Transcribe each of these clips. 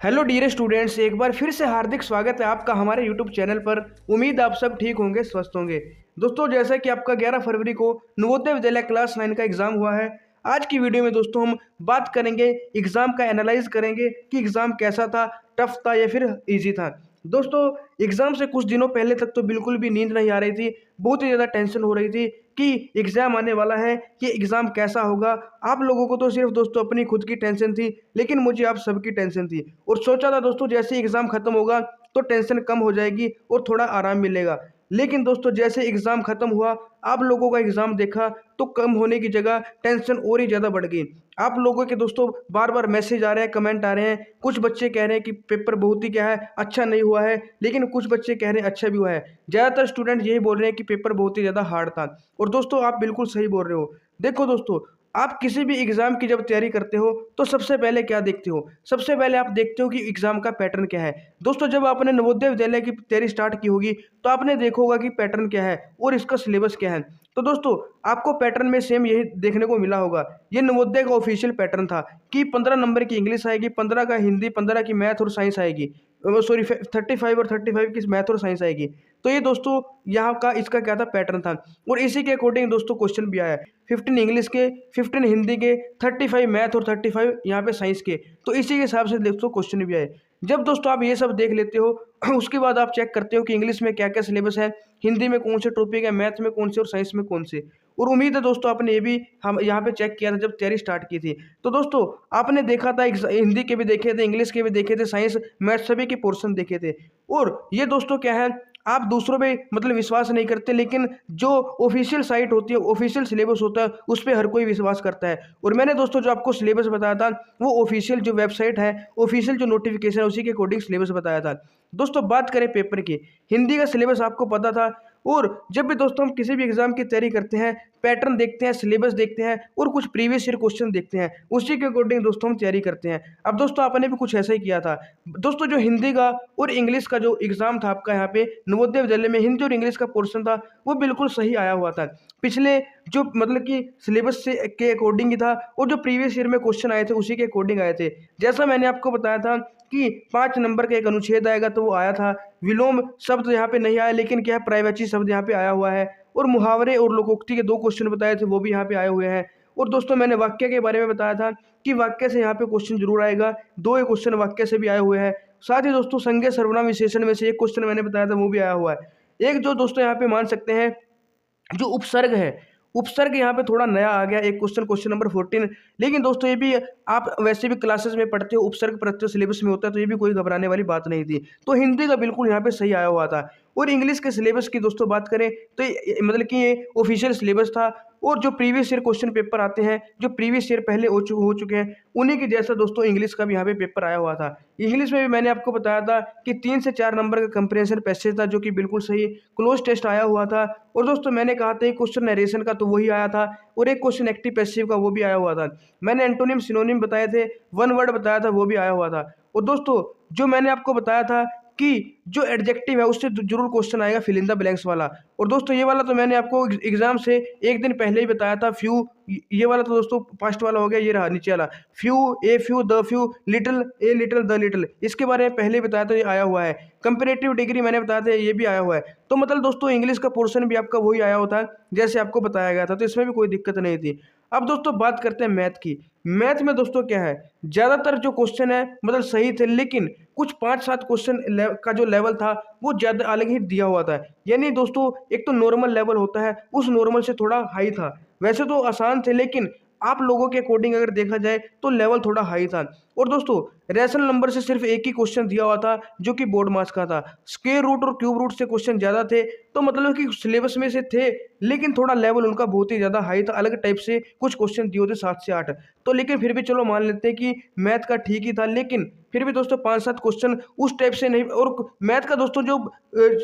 Hello dear students, एक बार फिर से हार्दिक स्वागत है आपका हमारे यूट्यूब चैनल पर। उम्मीद आप सब ठीक होंगे, स्वस्थ होंगे। दोस्तों, जैसा कि आपका 11 फरवरी को नवोदय विद्यालय क्लास 9 का एग्जाम हुआ है, आज की वीडियो में दोस्तों हम बात करेंगे, एग्जाम का एनालाइज करेंगे कि एग्जाम कैसा था, टफ था या फिर इजी था। दोस्तों, एग्जाम से कुछ दिनों पहले तक तो बिल्कुल भी नींद नहीं आ रही थी, बहुत ही ज़्यादा टेंशन हो रही थी कि एग्ज़ाम आने वाला है, कि एग्ज़ाम कैसा होगा। आप लोगों को तो सिर्फ दोस्तों अपनी खुद की टेंशन थी, लेकिन मुझे आप सबकी टेंशन थी। और सोचा था दोस्तों जैसे ही एग्ज़ाम ख़त्म होगा तो टेंशन कम हो जाएगी और थोड़ा आराम मिलेगा। लेकिन दोस्तों जैसे एग्ज़ाम ख़त्म हुआ, आप लोगों का एग्ज़ाम देखा तो कम होने की जगह टेंशन और ही ज़्यादा बढ़ गई। आप लोगों के दोस्तों बार-बार मैसेज आ रहे हैं, कमेंट आ रहे हैं। कुछ बच्चे कह रहे हैं कि पेपर बहुत ही क्या है, अच्छा नहीं हुआ है, लेकिन कुछ बच्चे कह रहे हैं अच्छा भी हुआ है। ज़्यादातर स्टूडेंट यही बोल रहे हैं कि पेपर बहुत ही ज़्यादा हार्ड था। और दोस्तों आप बिल्कुल सही बोल रहे हो। देखो दोस्तों, आप किसी भी एग्ज़ाम की जब तैयारी करते हो तो सबसे पहले क्या देखते हो? सबसे पहले आप देखते हो कि एग्ज़ाम का पैटर्न क्या है। दोस्तों, जब आपने नवोदय विद्यालय की तैयारी स्टार्ट की होगी तो आपने देखा होगा कि पैटर्न क्या है और इसका सिलेबस क्या है। तो दोस्तों, आपको पैटर्न में सेम यही देखने को मिला होगा। ये नवोदय का ऑफिशियल पैटर्न था कि 15 नंबर की इंग्लिश आएगी, 15 का हिंदी, 15 की मैथ और साइंस आएगी। सॉरी, 35 और 35 की मैथ और साइंस आएगी। तो ये दोस्तों यहाँ का इसका क्या था, पैटर्न था। और इसी के अकॉर्डिंग दोस्तों क्वेश्चन भी आया है। 15 इंग्लिश के, 15 हिंदी के, 35 मैथ और 35 यहाँ पे साइंस के। तो इसी के हिसाब से दोस्तों क्वेश्चन भी आए। जब दोस्तों आप ये सब देख लेते हो उसके बाद आप चेक करते हो कि इंग्लिश में क्या क्या सिलेबस है, हिंदी में कौन से टॉपिक है, मैथ में कौन से और साइंस में कौन से। और उम्मीद है दोस्तों आपने ये भी हम यहाँ पे चेक किया था जब तैयारी स्टार्ट की थी। तो दोस्तों आपने देखा था, हिंदी के भी देखे थे, इंग्लिश के भी देखे थे, साइंस मैथ सभी के पोर्शन देखे थे। और ये दोस्तों क्या है, आप दूसरों पे मतलब विश्वास नहीं करते, लेकिन जो ऑफिशियल साइट होती है, ऑफिशियल सिलेबस होता है, उस पर हर कोई विश्वास करता है। और मैंने दोस्तों जो आपको सिलेबस बताया था वो ऑफिशियल जो वेबसाइट है, ऑफिशियल जो नोटिफिकेशन है, उसी के अकॉर्डिंग सिलेबस बताया था। दोस्तों बात करें पेपर की, हिंदी का सिलेबस आपको पता था। और जब भी दोस्तों हम किसी भी एग्जाम की तैयारी करते हैं, पैटर्न देखते हैं, सिलेबस देखते हैं और कुछ प्रीवियस ईयर क्वेश्चन देखते हैं, उसी के अकॉर्डिंग दोस्तों हम तैयारी करते हैं। अब दोस्तों आपने भी कुछ ऐसा ही किया था। दोस्तों जो हिंदी का और इंग्लिश का जो एग्जाम था आपका यहाँ पे नवोदय विद्यालय में, हिंदी और इंग्लिश का पोर्शन था वो बिल्कुल सही आया हुआ था। पिछले जो मतलब कि सिलेबस से के अकॉर्डिंग ही था, और जो प्रीवियस ईयर में क्वेश्चन आए थे उसी के अकॉर्डिंग आए थे। जैसा मैंने आपको बताया था कि 5 नंबर का एक अनुच्छेद आएगा तो वो आया था। विलोम शब्द यहाँ पे नहीं आया, लेकिन क्या है, पर्यायवाची शब्द यहाँ पे आया हुआ है। और मुहावरे और लोकोक्ति के 2 क्वेश्चन बताए थे, वो भी यहाँ पे आए हुए हैं। और दोस्तों मैंने वाक्य के बारे में बताया था कि वाक्य से यहाँ पे क्वेश्चन जरूर आएगा, 2 क्वेश्चन वाक्य से भी आए हुए हैं। साथ ही दोस्तों संज्ञा सर्वनाम विशेषण में से एक क्वेश्चन मैंने बताया था, वो भी आया हुआ है। एक जो दोस्तों यहाँ पे मान सकते हैं जो उपसर्ग है, उपसर्ग यहाँ पे थोड़ा नया आ गया, एक क्वेश्चन, क्वेश्चन नंबर 14। लेकिन दोस्तों ये भी आप वैसे भी क्लासेस में पढ़ते हो, उपसर्ग प्रत्यय सिलेबस में होता है, तो ये भी कोई घबराने वाली बात नहीं थी। तो हिंदी का बिल्कुल यहाँ पे सही आया हुआ था। और इंग्लिश के सिलेबस की दोस्तों बात करें तो मतलब कि ये ऑफिशियल सिलेबस था। और जो प्रीवियस ईयर क्वेश्चन पेपर आते हैं, जो प्रीवियस ईयर पहले हो चुके हैं, उन्हीं की जैसा दोस्तों इंग्लिश का भी यहाँ पे पेपर आया हुआ था। इंग्लिश में भी मैंने आपको बताया था कि 3 से 4 नंबर का कंप्रिहेंशन पैसेज था, जो कि बिल्कुल सही क्लोज टेस्ट आया हुआ था। और दोस्तों मैंने कहा था एक क्वेश्चन नरेशन का, तो वही आया था। और एक क्वेश्चन एक्टिव पैसिव का, वो भी आया हुआ था। मैंने एंटोनिम सिनोनिम बताए थे, 1 वर्ड बताया था, वो भी आया हुआ था। और दोस्तों जो मैंने आपको बताया था कि जो एडजेक्टिव है उससे जरूर क्वेश्चन आएगा, फिल इन द ब्लैंक्स वाला। और दोस्तों ये वाला तो मैंने आपको एग्जाम से एक दिन पहले ही बताया था। फ्यू, ये वाला तो दोस्तों फर्स्ट वाला हो गया, ये रहा नीचे वाला। Few, a few, the few, little, a little, the little, इसके बारे में पहले ही बताया था, ये आया हुआ है। कंपेरेटिव डिग्री मैंने बताया था, ये भी आया हुआ है। तो मतलब दोस्तों इंग्लिश का पोर्शन भी आपका वही आया होता है जैसे आपको बताया गया था, तो इसमें भी कोई दिक्कत नहीं थी। अब दोस्तों बात करते हैं मैथ की। मैथ में दोस्तों क्या है, ज़्यादातर जो क्वेश्चन है मतलब सही थे, लेकिन कुछ 5-7 क्वेश्चन का जो लेवल था वो ज़्यादा अलग ही दिया हुआ था। यानी दोस्तों एक तो नॉर्मल लेवल होता है, उस नॉर्मल से थोड़ा हाई था। वैसे तो आसान थे, लेकिन आप लोगों के अकॉर्डिंग अगर देखा जाए तो लेवल थोड़ा हाई था। और दोस्तों रेशनल नंबर से सिर्फ एक ही क्वेश्चन दिया हुआ था, जो कि बोर्ड मार्क्स का था। स्क्वायर रूट और क्यूब रूट से क्वेश्चन ज़्यादा थे, तो मतलब कि सिलेबस में से थे, लेकिन थोड़ा लेवल उनका बहुत ही ज़्यादा हाई था। अलग टाइप से कुछ क्वेश्चन दिए होते 7 से 8। तो लेकिन फिर भी चलो मान लेते हैं कि मैथ का ठीक ही था, लेकिन फिर भी दोस्तों 5-7 क्वेश्चन उस टाइप से नहीं। और मैथ का दोस्तों जो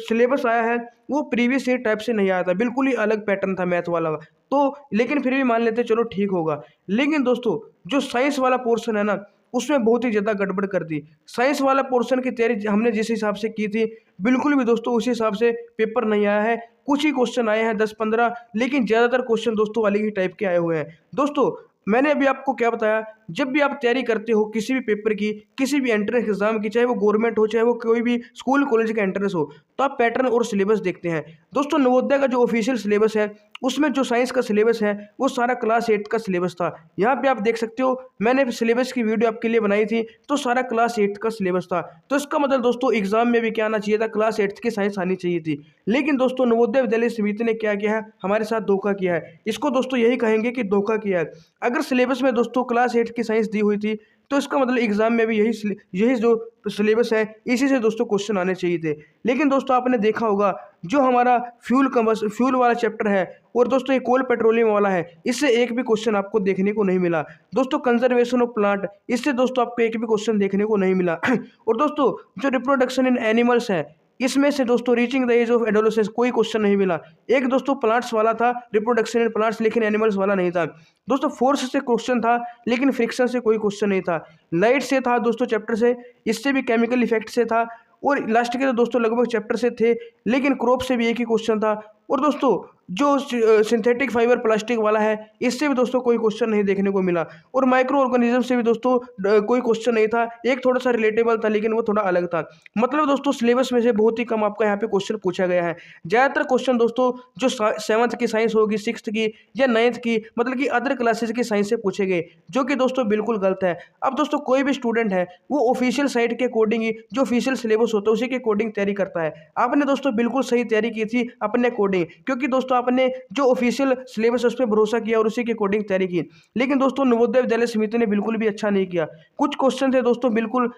सिलेबस आया है वो प्रीवियस ईयर टाइप से नहीं आया था, बिल्कुल ही अलग पैटर्न था मैथ वाला। तो लेकिन फिर भी मान लेते चलो ठीक होगा। लेकिन दोस्तों जो साइंस वाला पोर्शन है ना, उसमें बहुत ही ज़्यादा गड़बड़ कर दी। साइंस वाला पोर्शन की तैयारी हमने जिस हिसाब से की थी, बिल्कुल भी दोस्तों उसी हिसाब से पेपर नहीं आया है। कुछ ही क्वेश्चन आए हैं 10-15, लेकिन ज़्यादातर क्वेश्चन दोस्तों अलग ही टाइप के आए हुए हैं। दोस्तों मैंने अभी आपको क्या बताया, जब भी आप तैयारी करते हो किसी भी पेपर की, किसी भी एंट्रेंस एग्जाम की, चाहे वो गवर्नमेंट हो, चाहे वो कोई भी स्कूल कॉलेज का एंट्रेंस हो, तो आप पैटर्न और सिलेबस देखते हैं। दोस्तों नवोदय का जो ऑफिशियल सिलेबस है, उसमें जो साइंस का सिलेबस है वो सारा क्लास 8 का सिलेबस था। यहाँ पे आप देख सकते हो, मैंने सिलेबस की वीडियो आपके लिए बनाई थी, तो सारा क्लास 8 का सिलेबस था। तो इसका मतलब दोस्तों एग्जाम में भी क्या आना चाहिए था, क्लास 8 की साइंस आनी चाहिए थी। लेकिन दोस्तों नवोदय विद्यालय समिति ने क्या किया है, हमारे साथ धोखा किया है। इसको दोस्तों यही कहेंगे कि धोखा किया है। अगर सिलेबस में दोस्तों क्लास 8 की साइंस दी हुई थी, तो इसका मतलब एग्जाम में भी यही जो सिलेबस है, इसी से दोस्तों क्वेश्चन आने चाहिए थे। लेकिन दोस्तों आपने देखा होगा, जो हमारा फ्यूल वाला चैप्टर है और दोस्तों ये कोल पेट्रोलियम वाला है, इससे एक भी क्वेश्चन आपको देखने को नहीं मिला। दोस्तों कंजर्वेशन ऑफ प्लांट, इससे दोस्तों आपको एक भी क्वेश्चन देखने को नहीं मिला। और दोस्तों जो रिप्रोडक्शन इन एनिमल्स है, इसमें से दोस्तों reaching the age of adolescence कोई क्वेश्चन नहीं मिला। एक दोस्तों प्लांट्स वाला था, रिप्रोडक्शन इन प्लांट्स, लेकिन एनिमल्स वाला नहीं था। दोस्तों फोर्स से क्वेश्चन था, लेकिन फ्रिक्शन से कोई क्वेश्चन नहीं था। लाइट से था दोस्तों चैप्टर से, इससे भी केमिकल इफेक्ट से था, और लास्ट के तो दोस्तों लगभग चैप्टर से थे, लेकिन क्रॉप से भी एक ही क्वेश्चन था। और दोस्तों जो सिंथेटिक फाइबर प्लास्टिक वाला है, इससे भी दोस्तों कोई क्वेश्चन नहीं देखने को मिला। और माइक्रो ऑर्गेनिज्म से भी दोस्तों कोई क्वेश्चन नहीं था। एक थोड़ा सा रिलेटेबल था, लेकिन वो थोड़ा अलग था। मतलब दोस्तों सिलेबस में से बहुत ही कम आपका यहाँ पे क्वेश्चन पूछा गया है। ज़्यादातर क्वेश्चन दोस्तों जो 7th की साइंस होगी, 6th की या 9th की, मतलब कि अदर क्लासेस की साइंस से पूछे गए, जो कि दोस्तों बिल्कुल गलत है। अब दोस्तों कोई भी स्टूडेंट है, वो ऑफिशियल साइट के अकॉर्डिंग ही, जो ऑफिशियल सिलेबस होता है उसी के अकॉर्डिंग तैयारी करता है। आपने दोस्तों बिल्कुल सही तैयारी की थी अपने अकॉर्डिंग, क्योंकि दोस्तों आपने जो ऑफिशियल सिलेबस उस पर भरोसा किया और उसी के अकॉर्डिंग तैयारी की। लेकिन दोस्तों नवोदय विद्यालय समिति ने बिल्कुल भी अच्छा नहीं किया। कुछ क्वेश्चन थे दोस्तों बिल्कुल,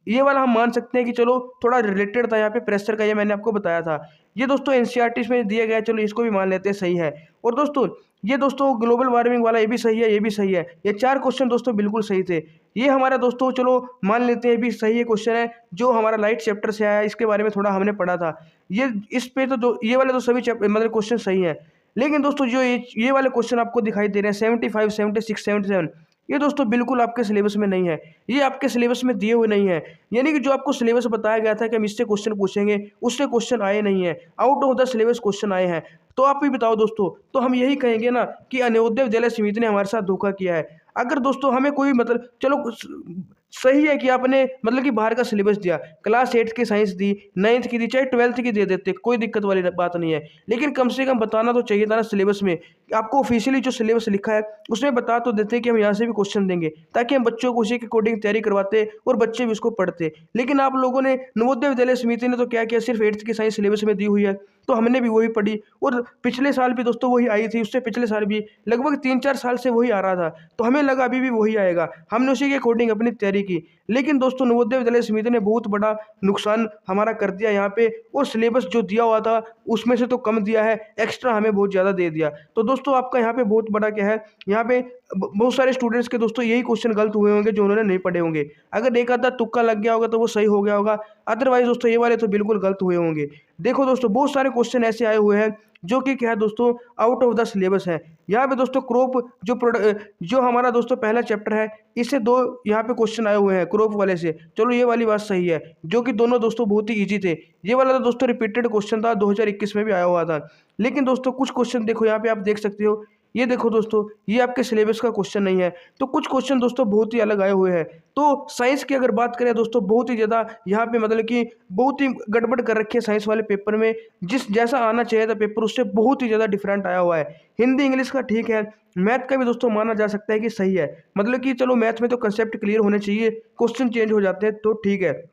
ये वाला हम मान सकते हैं कि चलो थोड़ा रिलेटेड था, यहाँ पे प्रेशर का, ये मैंने आपको बताया था। ये दोस्तों एनसीईआरटी में दिया गया, चलो इसको भी मान लेते हैं सही है। और दोस्तों ये दोस्तों ग्लोबल वार्मिंग वाला ये भी सही है, ये भी सही है। ये 4 क्वेश्चन दोस्तों बिल्कुल सही थे। ये हमारा दोस्तों चलो मान लेते हैं, भी सही है क्वेश्चन है, जो हमारा लाइट चैप्टर से आया, इसके बारे में थोड़ा हमने पढ़ा था। ये इस पे तो ये वाले तो सभी मतलब क्वेश्चन सही है। लेकिन दोस्तों जो ये वाले क्वेश्चन आपको दिखाई दे रहे हैं 75, 76, 77, ये दोस्तों बिल्कुल आपके सिलेबस में नहीं है। ये आपके सिलेबस में दिए हुए नहीं है। यानी कि जो आपको सिलेबस बताया गया था कि हम इससे क्वेश्चन पूछेंगे, उससे क्वेश्चन आए नहीं है, out of the syllabus question आए हैं। तो आप भी बताओ दोस्तों, तो हम यही कहेंगे ना कि नवोदय विद्यालय समिति ने हमारे साथ धोखा किया है। अगर दोस्तों हमें कोई मतलब चलो सही है कि आपने मतलब कि बाहर का सिलेबस दिया, क्लास 8 की साइंस दी, 9th की दी, चाहे 12th की दे देते, कोई दिक्कत वाली बात नहीं है। लेकिन कम से कम बताना तो चाहिए था ना सिलेबस में। आपको ऑफिशियली जो सिलेबस लिखा है उसमें बता तो देते कि हम यहाँ से भी क्वेश्चन देंगे, ताकि हम बच्चों को उसी के अकॉर्डिंग तैयारी करवाते और बच्चे भी उसको पढ़ते। लेकिन आप लोगों ने, नवोदय विद्यालय समिति ने तो क्या किया, सिर्फ 8th की साइंस सिलेबस में दी हुई है, तो हमने भी वही पढ़ी। और पिछले साल भी दोस्तों वही आई थी, उससे पिछले साल भी लगभग 3-4 साल से वही आ रहा था, तो हमें लगा अभी भी वही आएगा, हमने उसी के अकॉर्डिंग अपनी तैयारी की। लेकिन दोस्तों नवोदय विद्यालय समिति ने बहुत बड़ा नुकसान हमारा कर दिया यहाँ पे, और सिलेबस जो दिया हुआ था उसमें से तो कम दिया है, एक्स्ट्रा हमें बहुत ज़्यादा दे दिया। तो दोस्तों आपका यहाँ पे बहुत बड़ा क्या है, यहाँ पे बहुत सारे स्टूडेंट्स के दोस्तों यही क्वेश्चन गलत हुए होंगे जो उन्होंने नहीं पढ़े होंगे। अगर एक आधा तुक्का लग गया होगा तो वो सही हो गया होगा, अदरवाइज दोस्तों ये वाले तो बिल्कुल गलत हुए होंगे। देखो दोस्तों बहुत सारे क्वेश्चन ऐसे आए हुए हैं जो कि क्या है दोस्तों, आउट ऑफ द सिलेबस है। यहाँ पे दोस्तों क्रॉप जो हमारा दोस्तों पहला चैप्टर है, इससे 2 यहाँ पे क्वेश्चन आए हुए हैं क्रॉप वाले से। चलो ये वाली बात सही है, जो कि दोनों दोस्तों बहुत ही इजी थे। ये वाला तो दोस्तों रिपीटेड क्वेश्चन था, 2021 में भी आया हुआ था। लेकिन दोस्तों कुछ क्वेश्चन देखो, यहाँ पे आप देख सकते हो, ये देखो दोस्तों, ये आपके सिलेबस का क्वेश्चन नहीं है। तो कुछ क्वेश्चन दोस्तों बहुत ही अलग आए हुए हैं। तो साइंस की अगर बात करें दोस्तों, बहुत ही ज़्यादा यहाँ पे मतलब कि बहुत ही गड़बड़ कर रखी है साइंस वाले पेपर में। जिस जैसा आना चाहिए था पेपर, उससे बहुत ही ज़्यादा डिफरेंट आया हुआ है। हिंदी इंग्लिश का ठीक है, मैथ का भी दोस्तों माना जा सकता है कि सही है। मतलब कि चलो मैथ में तो कंसेप्ट क्लियर होने चाहिए, क्वेश्चन चेंज हो जाते हैं तो ठीक है।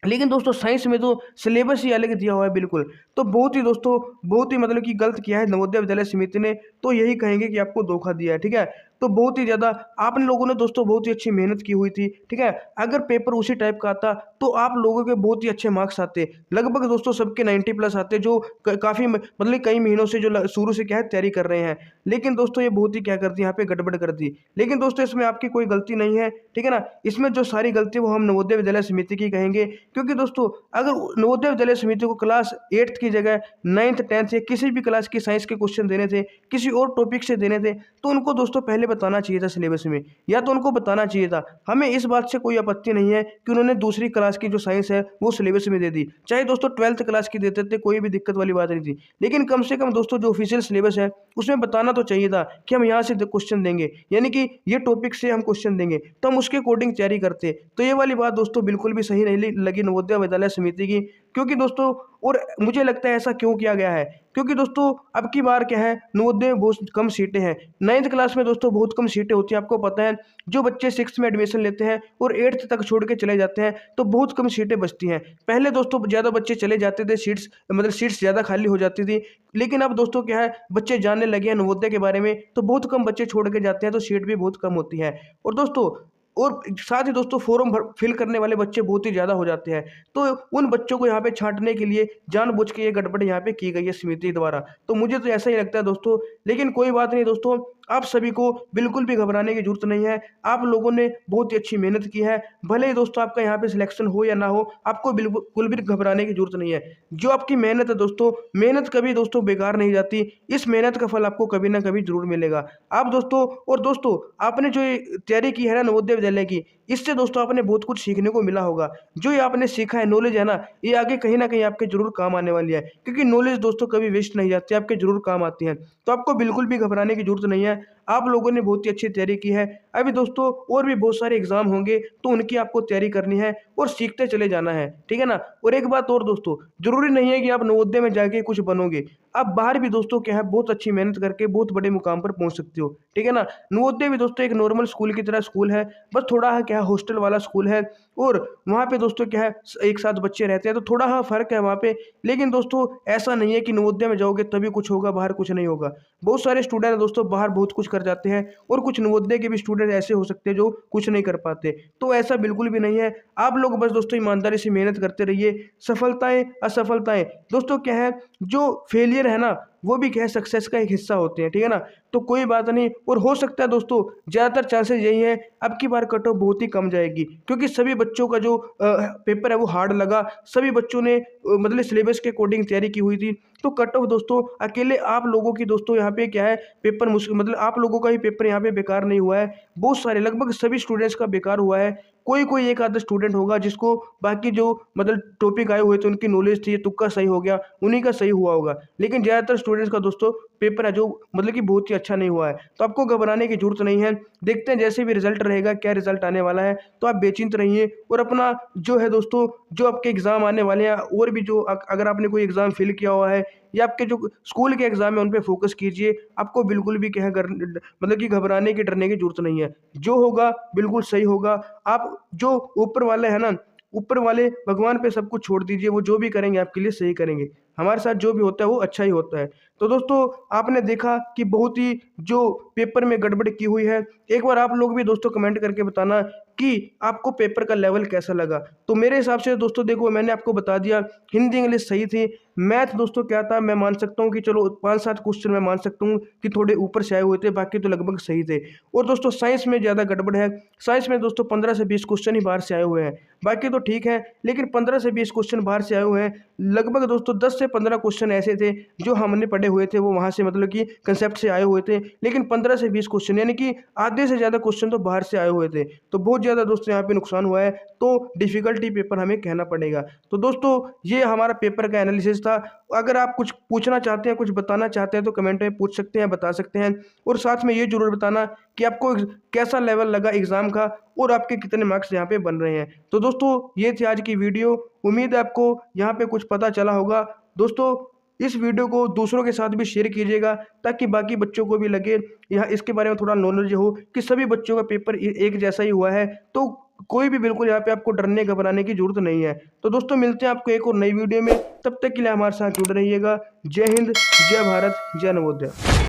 लेकिन दोस्तों साइंस में तो सिलेबस ही अलग दिया हुआ है बिल्कुल। तो बहुत ही दोस्तों, बहुत ही मतलब कि गलत किया है नवोदय विद्यालय समिति ने। तो यही कहेंगे कि आपको धोखा दिया है, ठीक है। तो बहुत ही ज़्यादा आपने लोगों ने दोस्तों बहुत ही अच्छी मेहनत की हुई थी, ठीक है। अगर पेपर उसी टाइप का आता तो आप लोगों के बहुत ही अच्छे मार्क्स आते, लगभग दोस्तों सबके 90+ आते, जो काफ़ी मतलब कई महीनों से जो शुरू से क्या है तैयारी कर रहे हैं। लेकिन दोस्तों ये बहुत ही क्या कर दी, यहाँ पे गड़बड़ कर दी। लेकिन दोस्तों इसमें आपकी कोई गलती नहीं है, ठीक है ना। इसमें जो सारी गलती वो हम नवोदय विद्यालय समिति की कहेंगे, क्योंकि दोस्तों अगर नवोदय विद्यालय समिति को क्लास 8th की जगह 9th 10th या किसी भी क्लास की साइंस के क्वेश्चन देने थे, किसी और टॉपिक से देने थे, तो उनको दोस्तों पहले बताना चाहिए था सिलेबस में, या तो उनको बताना चाहिए था। हमें इस बात से कोई आपत्ति नहीं है कि उन्होंने दूसरी क्लास की जो साइंस है वो सिलेबस में दे दी, चाहे दोस्तों 12th क्लास की देते थे, कोई भी दिक्कत वाली बात नहीं थी। लेकिन कम से कम दोस्तों जो ऑफिशियल सिलेबस है उसमें बताना तो चाहिए था कि हम यहाँ से क्वेश्चन देंगे, यानी कि ये टॉपिक से हम क्वेश्चन देंगे, तो हम उसके अकॉर्डिंग तैयारी करते। तो ये वाली बात दोस्तों बिल्कुल भी सही नहीं लगी नवोदय विद्यालय समिति की, क्योंकि दोस्तों और मुझे लगता है ऐसा क्यों किया गया है, क्योंकि दोस्तों अब की बार क्या है, नवोदय में बहुत कम सीटें हैं। 9th क्लास में दोस्तों बहुत कम सीटें होती हैं, आपको पता है। जो बच्चे 6th में एडमिशन लेते हैं और 8th तक छोड़ के चले जाते हैं तो बहुत कम सीटें बचती हैं। पहले दोस्तों ज़्यादा बच्चे चले जाते थे, सीट्स ज़्यादा खाली हो जाती थी। लेकिन अब दोस्तों क्या है, बच्चे जानने लगे हैं नवोदय के बारे में, तो बहुत कम बच्चे छोड़ के जाते हैं, तो सीट भी बहुत कम होती है। और दोस्तों और साथ ही दोस्तों फॉर्म फिल करने वाले बच्चे बहुत ही ज़्यादा हो जाते हैं, तो उन बच्चों को यहाँ पे छांटने के लिए जानबूझ के ये गड़बड़ यहाँ पे की गई है समिति द्वारा। तो मुझे तो ऐसा ही लगता है दोस्तों, लेकिन कोई बात नहीं दोस्तों, आप सभी को बिल्कुल भी घबराने की जरूरत नहीं है। आप लोगों ने बहुत ही अच्छी मेहनत की है, भले ही दोस्तों आपका यहाँ पे सिलेक्शन हो या ना हो, आपको बिल्कुल भी घबराने की जरूरत नहीं है। जो आपकी मेहनत है दोस्तों, मेहनत कभी दोस्तों बेकार नहीं जाती, इस मेहनत का फल आपको कभी ना कभी जरूर मिलेगा। आप दोस्तों और दोस्तों आपने जो ये तैयारी की है ना नवोदय विद्यालय की, इससे दोस्तों आपने बहुत कुछ सीखने को मिला होगा। जो ये आपने सीखा है, नॉलेज है ना, ये आगे कहीं ना कहीं आपके जरूर काम आने वाली है, क्योंकि नॉलेज दोस्तों कभी वेस्ट नहीं जाती, आपके जरूर काम आती है। तो आपको बिल्कुल भी घबराने की जरूरत नहीं है, आप लोगों ने बहुत ही अच्छी तैयारी की है। अभी दोस्तों और भी बहुत सारे एग्जाम होंगे, तो उनकी आपको तैयारी करनी है और सीखते चले जाना है, ठीक है ना। और एक बात और दोस्तों, जरूरी नहीं है कि आप नवोदय में जाके कुछ बनोगे, आप बाहर भी दोस्तों क्या है बहुत अच्छी मेहनत करके बहुत बड़े मुकाम पर पहुंच सकते हो, ठीक है ना। नवोदय भी दोस्तों एक नॉर्मल स्कूल की तरह स्कूल है, बस थोड़ा है क्या है हॉस्टल वाला स्कूल है, और वहाँ पे दोस्तों क्या है एक साथ बच्चे रहते हैं, तो थोड़ा हाँ फर्क है वहाँ पे। लेकिन दोस्तों ऐसा नहीं है कि नवोदय में जाओगे तभी कुछ होगा, बाहर कुछ नहीं होगा। बहुत सारे स्टूडेंट दोस्तों बाहर बहुत कुछ कर जाते हैं, और कुछ नवोदय के भी स्टूडेंट ऐसे हो सकते हैं जो कुछ नहीं कर पाते। तो ऐसा बिल्कुल भी नहीं है, आप लोग बस दोस्तों ईमानदारी से मेहनत करते रहिए। सफलताएं असफलताएं दोस्तों क्या है, जो फेलियर है ना वो भी क्या है सक्सेस का एक हिस्सा होते हैं, ठीक है ना। तो कोई बात नहीं, और हो सकता है दोस्तों ज़्यादातर चांसेस यही है अब की बार कट ऑफ बहुत ही कम जाएगी, क्योंकि सभी बच्चों का जो पेपर है वो हार्ड लगा, सभी बच्चों ने मतलब सिलेबस के अकॉर्डिंग तैयारी की हुई थी। तो कट ऑफ दोस्तों अकेले आप लोगों की दोस्तों यहाँ पे क्या है पेपर मुश्किल, मतलब आप लोगों का ही पेपर यहाँ पे बेकार नहीं हुआ है, बहुत सारे लगभग सभी स्टूडेंट्स का बेकार हुआ है। कोई एक आधा स्टूडेंट होगा जिसको बाकी जो मतलब टॉपिक आए हुए थे उनकी नॉलेज थी, तुक्का सही हो गया, उन्हीं का सही हुआ होगा। लेकिन ज़्यादातर स्टूडेंट्स का दोस्तों पेपर है जो मतलब कि बहुत ही अच्छा नहीं हुआ है। तो आपको घबराने की जरूरत नहीं है, देखते हैं जैसे भी रिजल्ट रहेगा, क्या रिजल्ट आने वाला है। तो आप बेचिंत रहिए, और अपना जो है दोस्तों जो आपके एग्ज़ाम आने वाले हैं, और भी जो अगर आपने कोई एग्ज़ाम फिल किया हुआ है या आपके जो स्कूल के एग्ज़ाम है उन पे फोकस कीजिए। आपको बिल्कुल भी क्या है मतलब कि घबराने की डरने की जरूरत नहीं है, जो होगा बिल्कुल सही होगा। आप जो ऊपर वाले है ना, ऊपर वाले भगवान पे सब कुछ छोड़ दीजिए, वो जो भी करेंगे आपके लिए सही करेंगे। हमारे साथ जो भी होता है वो अच्छा ही होता है। तो दोस्तों आपने देखा कि बहुत ही जो पेपर में गड़बड़ की हुई है, एक बार आप लोग भी दोस्तों कमेंट करके बताना कि आपको पेपर का लेवल कैसा लगा। तो मेरे हिसाब से दोस्तों देखो मैंने आपको बता दिया, हिंदी इंग्लिश सही थी, मैथ दोस्तों क्या था, मैं मान सकता हूँ कि चलो 5-7 क्वेश्चन मैं मान सकता हूँ कि थोड़े ऊपर से आए हुए थे, बाकी तो लगभग सही थे। और दोस्तों साइंस में ज़्यादा गड़बड़ है, साइंस में दोस्तों 15 से 20 क्वेश्चन ही बाहर से आए हुए हैं, बाकी तो ठीक है, लेकिन 15 से 20 क्वेश्चन बाहर से आए हुए हैं। लगभग दोस्तों 10 से 15 क्वेश्चन ऐसे थे जो हमने पढ़े हुए थे, वो वहाँ से मतलब कि कंसेप्ट से आए हुए थे, लेकिन 15 से 20 क्वेश्चन यानी कि आधे से ज़्यादा क्वेश्चन तो बाहर से आए हुए थे। तो बहुत ज़्यादा दोस्तों यहाँ पे नुकसान हुआ है, तो डिफ़िकल्टी पेपर हमें कहना पड़ेगा। तो दोस्तों ये हमारा पेपर का एनालिसिस था। अगर आप कुछ पूछना चाहते हैं, कुछ बताना चाहते हैं, तो कमेंट में पूछ सकते हैं, बता सकते हैं। और साथ में ये ज़रूर बताना कि आपको कैसा लेवल लगा एग्ज़ाम का, और आपके कितने मार्क्स यहाँ पे बन रहे हैं। तो दोस्तों ये थी आज की वीडियो, उम्मीद है आपको यहाँ पे कुछ पता चला होगा। दोस्तों इस वीडियो को दूसरों के साथ भी शेयर कीजिएगा, ताकि बाकी बच्चों को भी लगे यहाँ इसके बारे में थोड़ा नॉलेज हो कि सभी बच्चों का पेपर एक जैसा ही हुआ है। तो कोई भी बिल्कुल यहाँ पे आपको डरने घबराने की जरूरत नहीं है। तो दोस्तों मिलते हैं आपको एक और नई वीडियो में, तब तक के लिए हमारे साथ जुड़े रहिएगा। जय हिंद, जय भारत, जय नवोदय।